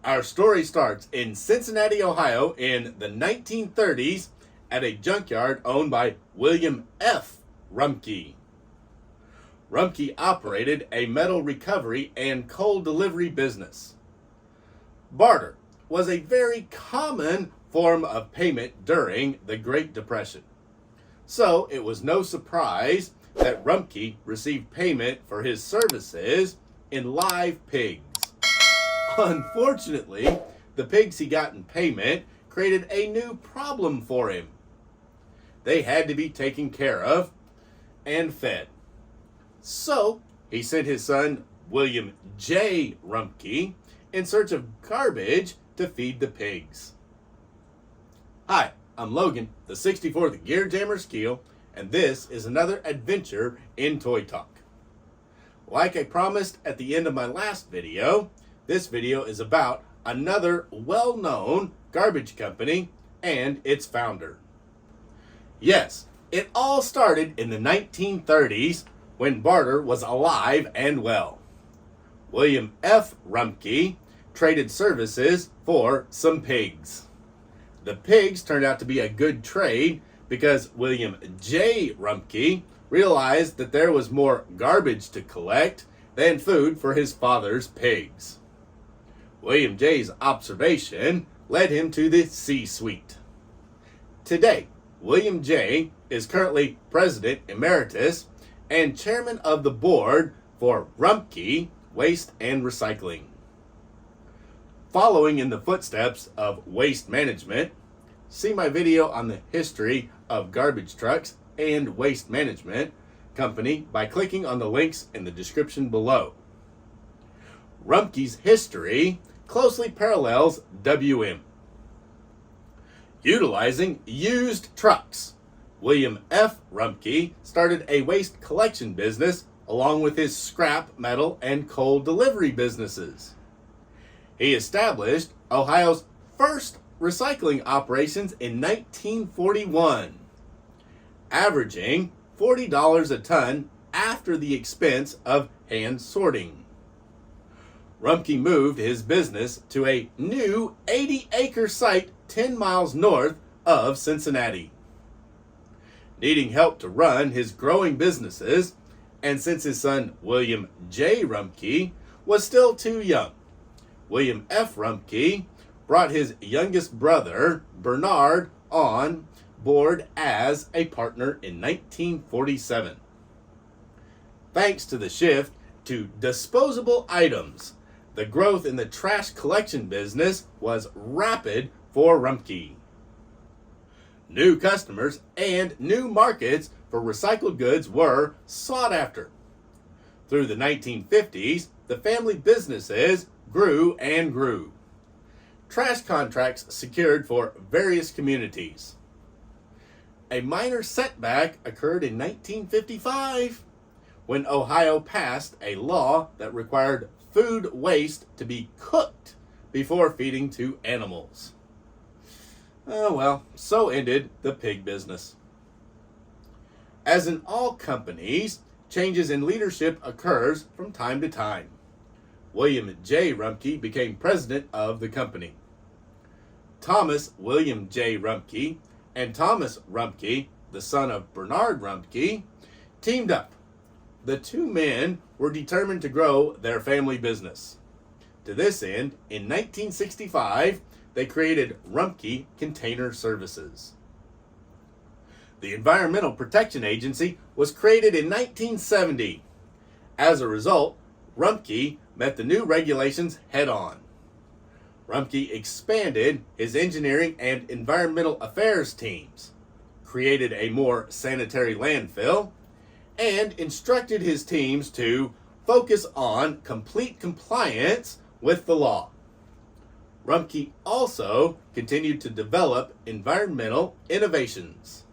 Our story starts in Cincinnati, Ohio in the 1930s at a junkyard owned by William F. Rumpke. Rumpke operated a metal recovery and coal delivery business. Barter was a very common form of payment during the Great Depression. So it was no surprise that Rumpke received payment for his services in live pigs. Unfortunately, the pigs he got in payment created a new problem for him. They had to be taken care of and fed. So he sent his son, William J. Rumpke, in search of garbage to feed the pigs. Hi, I'm Logan, the 64th Gear Jammer Skeele, and this is another adventure in Toy Talk. Like I promised at the end of my last video, this video is about another well-known garbage company and its founder. Yes, it all started in the 1930s when Barter was alive and well. William F. Rumpke traded services for some pigs. The pigs turned out to be a good trade because William J. Rumpke realized that there was more garbage to collect than food for his father's pigs. William J.'s observation led him to the C-suite. Today, William J. is currently President Emeritus and Chairman of the Board for Rumpke Waste and Recycling. Following in the footsteps of waste management, see my video on the history of garbage trucks and waste management company by clicking on the links in the description below. Rumpke's history closely parallels WM. Utilizing used trucks, William F. Rumpke started a waste collection business along with his scrap metal and coal delivery businesses. He established Ohio's first recycling operations in 1941, averaging $40 a ton after the expense of hand sorting. Rumpke moved his business to a new 80-acre site 10 miles north of Cincinnati. Needing help to run his growing businesses, and since his son William J. Rumpke was still too young, William F. Rumpke brought his youngest brother, Bernard, on board as a partner in 1947. Thanks to the shift to disposable items, the growth in the trash collection business was rapid for Rumpke. New customers and new markets for recycled goods were sought after. Through the 1950s, the family businesses grew and grew. Trash contracts secured for various communities. A minor setback occurred in 1955 when Ohio passed a law that required food waste to be cooked before feeding to animals. Oh well, so ended the pig business. As in all companies, changes in leadership occurs from time to time. William J. Rumpke became president of the company. Thomas William J. Rumpke and Thomas Rumpke, the son of Bernard Rumpke, teamed up. The two men were determined to grow their family business. To this end, in 1965, they created Rumpke Container Services. The Environmental Protection Agency was created in 1970. As a result, Rumpke met the new regulations head-on. Rumpke expanded his engineering and environmental affairs teams, created a more sanitary landfill, and instructed his teams to focus on complete compliance with the law. Rumpke also continued to develop environmental innovations.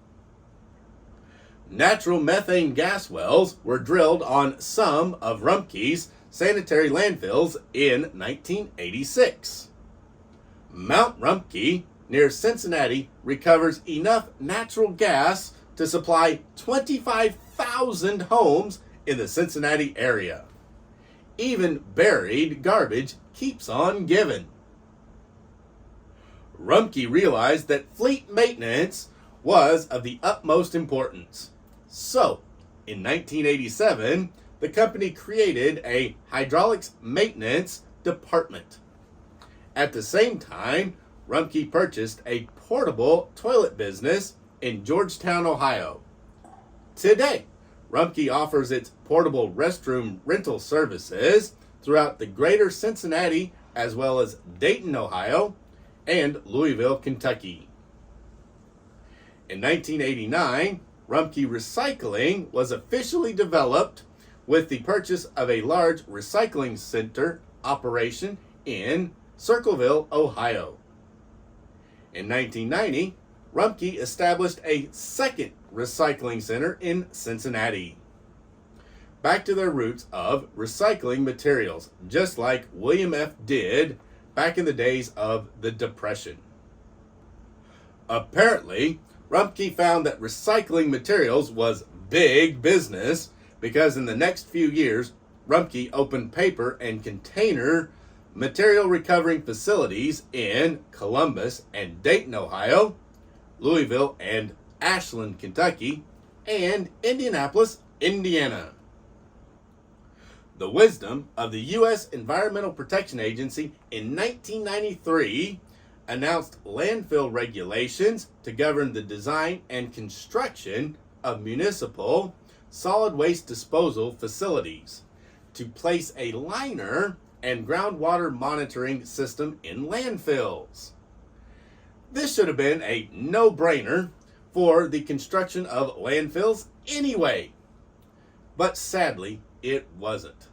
Natural methane gas wells were drilled on some of Rumpke's sanitary landfills in 1986. Mount Rumpke, near Cincinnati, recovers enough natural gas to supply 25,000 homes in the Cincinnati area. Even buried garbage keeps on giving. Rumpke realized that fleet maintenance was of the utmost importance. So, in 1987, the company created a hydraulics maintenance department. At the same time, Rumpke purchased a portable toilet business in Georgetown, Ohio. Today, Rumpke offers its portable restroom rental services throughout the greater Cincinnati as well as Dayton, Ohio, and Louisville, Kentucky. In 1989, Rumpke Recycling was officially developed with the purchase of a large recycling center operation in Circleville, Ohio. In 1990, Rumpke established a second recycling center in Cincinnati. Back to their roots of recycling materials, just like William F. did back in the days of the Depression. Apparently, Rumpke found that recycling materials was big business because in the next few years, Rumpke opened paper and container material recovering facilities in Columbus and Dayton, Ohio, Louisville and Ashland, Kentucky, and Indianapolis, Indiana. The wisdom of the U.S. Environmental Protection Agency in 1993 announced landfill regulations to govern the design and construction of municipal solid waste disposal facilities, to place a liner and groundwater monitoring system in landfills. This should have been a no-brainer for the construction of landfills anyway, but sadly, it wasn't.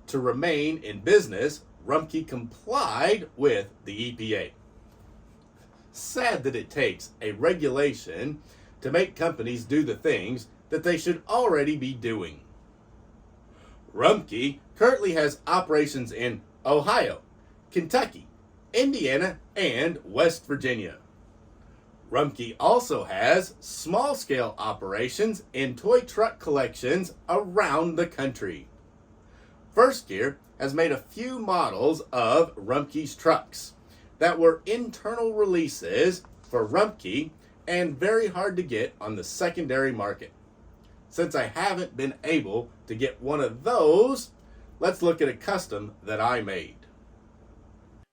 To remain in business, Rumpke complied with the EPA. Sad that it takes a regulation to make companies do the things that they should already be doing. Rumpke currently has operations in Ohio, Kentucky, Indiana, and West Virginia. Rumpke also has small-scale operations in toy truck collections around the country. First Gear has made a few models of Rumpke's trucks that were internal releases for Rumpke and very hard to get on the secondary market. Since I haven't been able to get one of those, let's look at a custom that I made.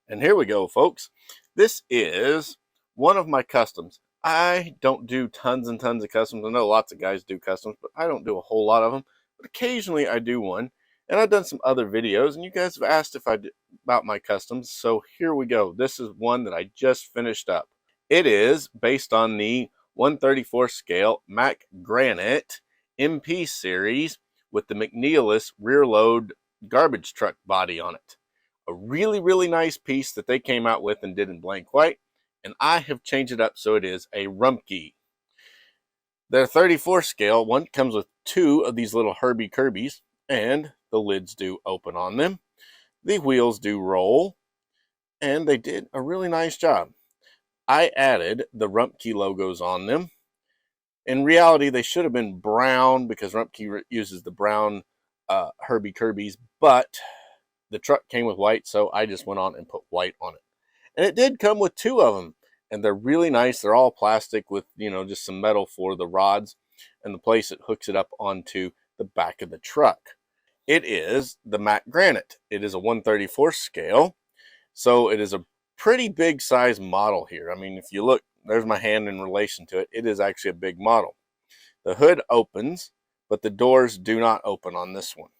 And here we go, folks. This is one of my customs. I don't do tons and tons of customs. I know lots of guys do customs, but I don't do a whole lot of them. But occasionally I do one. And I've done some other videos, and you guys have asked if I did about my customs. So here we go. This is one that I just finished up. It is based on the 1/34 scale Mack Granite MP series with the McNeilus rear load garbage truck body on it. A really, really nice piece that they came out with and did in blank white. And I have changed it up so it is a Rumpke. Their 34 scale one comes with two of these little Herbie Kirby's, and the lids do open on them. The wheels do roll, and they did a really nice job. I added the Rumpke logos on them. In reality, they should have been brown because Rumpke uses the brown Herbie Kirby's, but the truck came with white, so I just went on and put white on it. And it did come with two of them, and they're really nice. They're all plastic with, just some metal for the rods and the place it hooks it up onto the back of the truck. It is the Mack Granite. It is a 1/34 scale, so it is a pretty big size model here. I mean, if you look, there's my hand in relation to it. It is actually a big model. The hood opens, but the doors do not open on this one.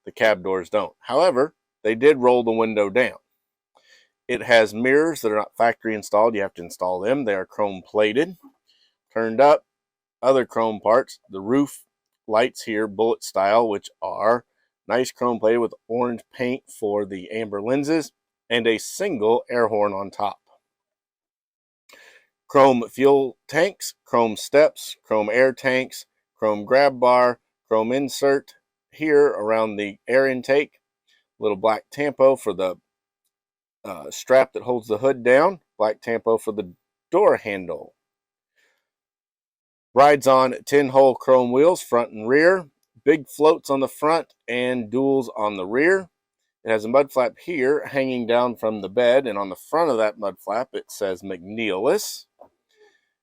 The cab doors don't. However, they did roll the window down. It has mirrors that are not factory installed. You have to install them. They are chrome plated. Turned up, other chrome parts. The roof lights here, bullet style, which are nice chrome plated with orange paint for the amber lenses and a single air horn on top. Chrome fuel tanks, chrome steps, chrome air tanks, chrome grab bar, chrome insert here around the air intake, little black tampo for the strap that holds the hood down, black tampo for the door handle. Rides on 10-hole chrome wheels, front and rear, big floats on the front and duals on the rear. It has a mud flap here hanging down from the bed, and on the front of that mud flap it says McNeilus.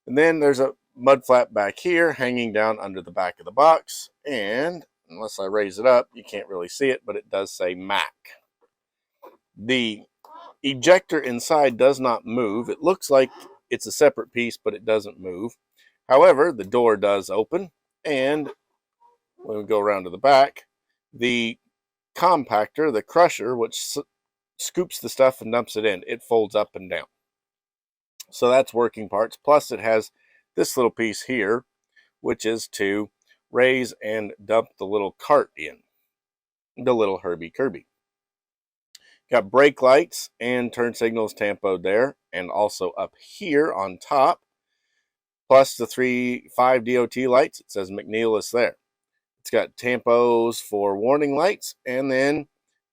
And then there's a mud flap back here hanging down under the back of the box, and unless I raise it up, you can't really see it, but it does say Mack. The ejector inside does not move. It looks like it's a separate piece, but it doesn't move. However, the door does open, and when we go around to the back, the compactor, the crusher, which scoops the stuff and dumps it in, it folds up and down. So that's working parts. Plus it has this little piece here, which is to raise and dump the little cart in, the little Herbie Kirby. Got brake lights and turn signals tampoed there, and also up here on top, plus the 5 DOT lights. It says McNeilus there. It's got tampos for warning lights, and then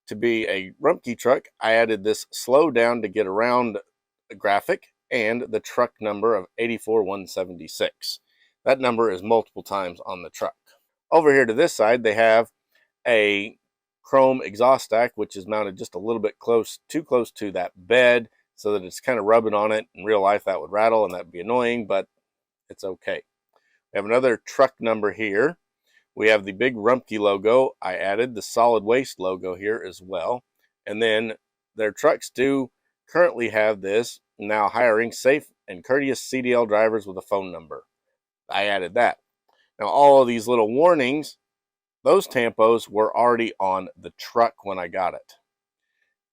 to be a Rumpke truck, I added this slow down to get around graphic and the truck number of 84176. That number is multiple times on the truck. Over here to this side, they have a chrome exhaust stack, which is mounted just a little bit too close to that bed, so that it's kind of rubbing on it. In real life, that would rattle and that'd be annoying, but it's okay. We have another truck number here. We have the big Rumpke logo. I added the solid waste logo here as well. And then their trucks do currently have this, now hiring safe and courteous CDL drivers with a phone number. I added that. Now all of these little warnings, those tampos were already on the truck when I got it.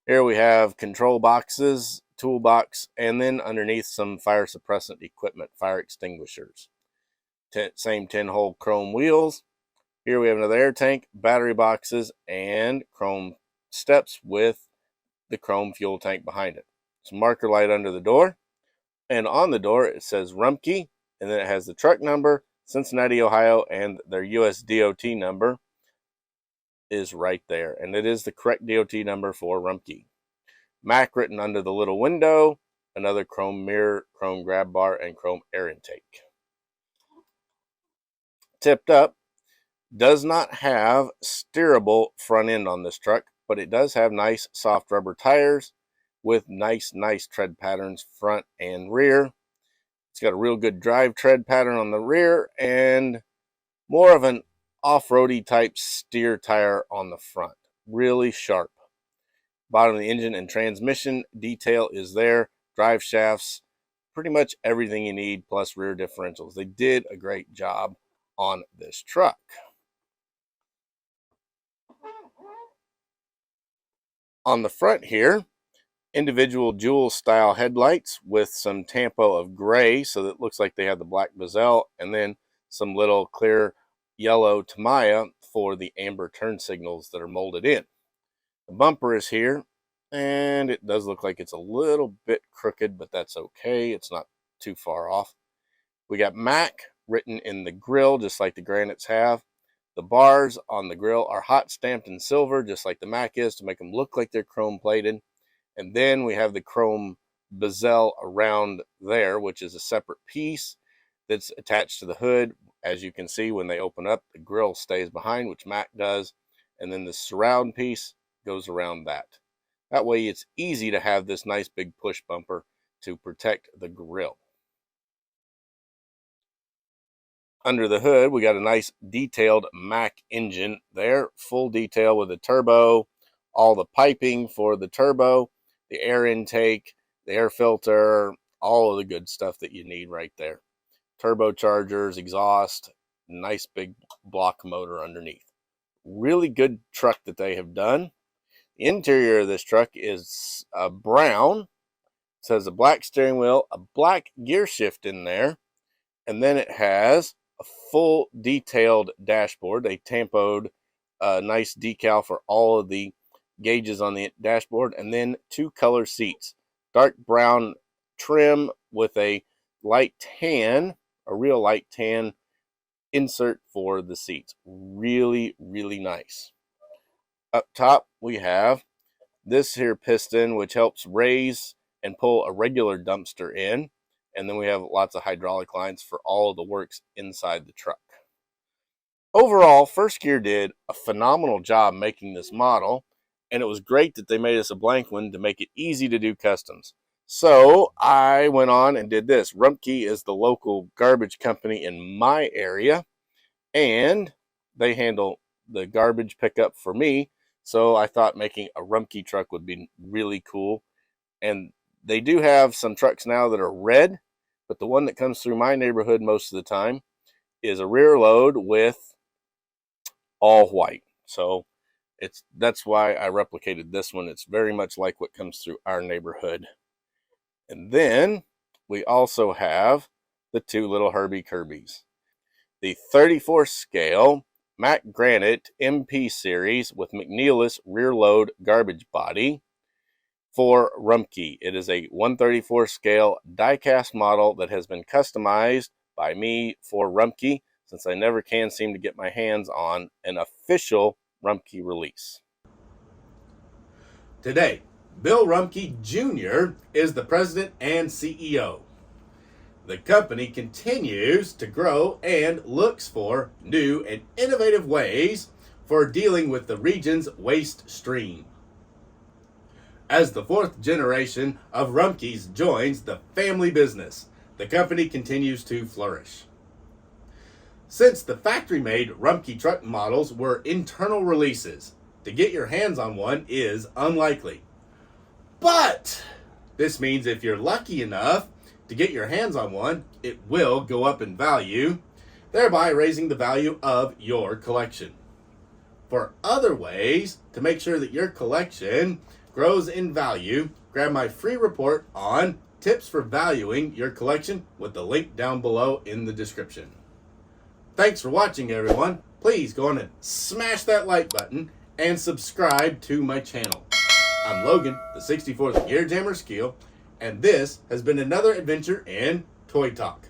Here we have control boxes, toolbox, and then underneath some fire suppressant equipment, fire extinguishers. Same 10-hole chrome wheels. Here we have another air tank, battery boxes, and chrome steps with the chrome fuel tank behind it. Some marker light under the door, and on the door it says Rumpke, and then it has the truck number, Cincinnati, Ohio, and their US DOT number is right there, and it is the correct DOT number for Rumpke. Mack written under the little window, another chrome mirror, chrome grab bar, and chrome air intake. Tipped up, does not have steerable front end on this truck, but it does have nice soft rubber tires with nice tread patterns front and rear. It's got a real good drive tread pattern on the rear and more of an off-roady type steer tire on the front. Really sharp. Bottom of the engine and transmission detail is there. Drive shafts, pretty much everything you need, plus rear differentials. They did a great job on this truck. On the front here, individual jewel style headlights with some tampo of gray so that it looks like they have the black bezel, and then some little clear yellow Tamiya for the amber turn signals that are molded in. The bumper is here, and it does look like it's a little bit crooked, but that's okay. It's not too far off. We got Mack written in the grill, just like the Granites have. The bars on the grill are hot stamped in silver, just like the Mack is, to make them look like they're chrome plated. And then we have the chrome bezel around there, which is a separate piece that's attached to the hood. As you can see, when they open up, the grill stays behind, which Mack does. And then the surround piece goes around that. That way it's easy to have this nice big push bumper to protect the grill. Under the hood, we got a nice detailed Mack engine there, full detail with the turbo, all the piping for the turbo, the air intake, the air filter, all of the good stuff that you need right there. Turbochargers, exhaust, nice big block motor underneath. Really good truck that they have done. The interior of this truck is brown. It says a black steering wheel, a black gear shift in there, and then it has a full detailed dashboard. They tampoed a nice decal for all of the gauges on the dashboard, and then 2 color seats. Dark brown trim with a light tan, a real light tan insert for the seats. Really nice. Up top, we have this here piston, which helps raise and pull a regular dumpster in. And then we have lots of hydraulic lines for all of the works inside the truck. Overall, First Gear did a phenomenal job making this model. and it was great that they made us a blank one to make it easy to do customs. So I went on and did this. Rumpke is the local garbage company in my area, and they handle the garbage pickup for me. So I thought making a Rumpke truck would be really cool. And they do have some trucks now that are red, but the one that comes through my neighborhood most of the time is a rear load with all white. So that's why I replicated this one. It's very much like what comes through our neighborhood. And then we also have the two little Herbie Kirby's. The 34 scale Mack Granite MP series with McNeilus rear load garbage body for Rumpke. It is a 134 scale diecast model that has been customized by me for Rumpke, since I never can seem to get my hands on an official Rumpke release. Today, Bill Rumpke Jr. is the president and CEO. The company continues to grow and looks for new and innovative ways for dealing with the region's waste stream. As the fourth generation of Rumpke's joins the family business, the company continues to flourish. Since the factory-made Rumpke truck models were internal releases, to get your hands on one is unlikely. But this means if you're lucky enough to get your hands on one, it will go up in value, thereby raising the value of your collection. For other ways to make sure that your collection grows in value, grab my free report on tips for valuing your collection with the link down below in the description. Thanks for watching, everyone. Please go on and smash that like button and subscribe to my channel. I'm Logan, the 64th Gear Jammer Skeele, and this has been another adventure in Toy Talk.